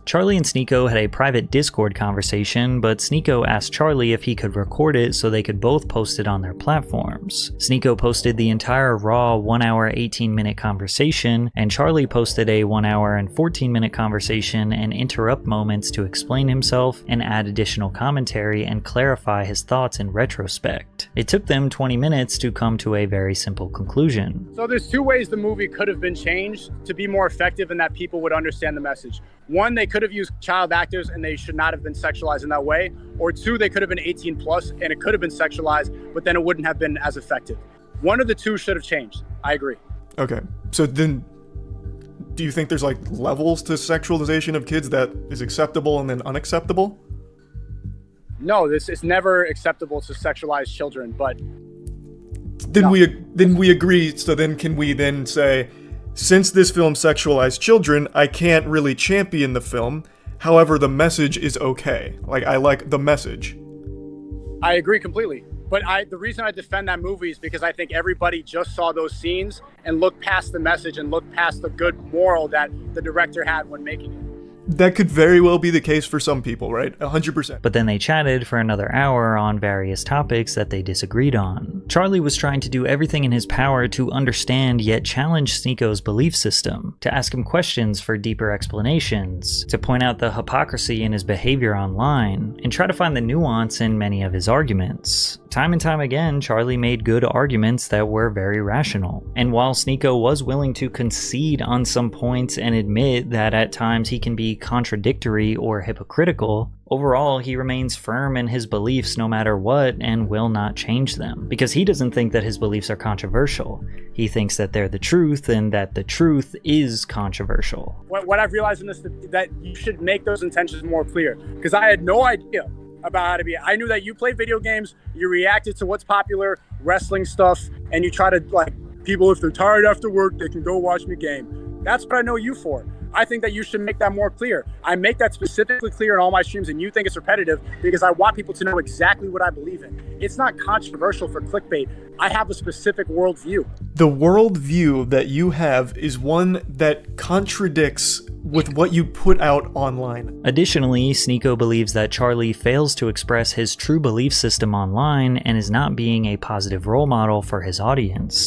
Charlie and Sneako had a private Discord conversation, but Sneako asked Charlie if he could record it so they could both post it on their platforms. Sneako posted the entire raw 1 hour 18-minute conversation, and Charlie posted a 1 hour and 14-minute conversation and interrupt moments to explain himself and add additional commentary and clarify his thoughts in retrospect. It took them 20 minutes to come to a very simple conclusion. So there's two ways the movie could have been changed to be more effective and that people would understand the message. One, they could have used child actors and they should not have been sexualized in that way. Or two, they could have been 18 plus and it could have been sexualized, but then it wouldn't have been as effective. One of the two should have changed. I agree. Okay, so then do you think there's like levels to sexualization of kids that is acceptable and then unacceptable? No, this is never acceptable to sexualize children, but then no. we agree. So then can we then say, since this film sexualized children, I can't really champion the film. However, the message is okay. Like, I like the message. I agree completely. But the reason I defend that movie is because I think everybody just saw those scenes and looked past the message and looked past the good moral that the director had when making it. That could very well be the case for some people, right? 100%. But then they chatted for another hour on various topics that they disagreed on. Charlie was trying to do everything in his power to understand yet challenge Sneako's belief system, to ask him questions for deeper explanations, to point out the hypocrisy in his behavior online, and try to find the nuance in many of his arguments. Time and time again, Charlie made good arguments that were very rational. And while Sneako was willing to concede on some points and admit that at times he can be contradictory or hypocritical, overall he remains firm in his beliefs no matter what and will not change them. Because he doesn't think that his beliefs are controversial. He thinks that they're the truth and that the truth is controversial. What I've realized in this is that you should make those intentions more clear. Because I had no idea about how to be. I knew that you play video games, you reacted to what's popular, wrestling stuff, and you try to, like, people, if they're tired after work, they can go watch me game. That's what I know you for. I think that you should make that more clear. I make that specifically clear in all my streams, and you think it's repetitive because I want people to know exactly what I believe in. It's not controversial for clickbait. I have a specific worldview. The worldview that you have is one that contradicts with what you put out online. Additionally, Sneako believes that Charlie fails to express his true belief system online and is not being a positive role model for his audience.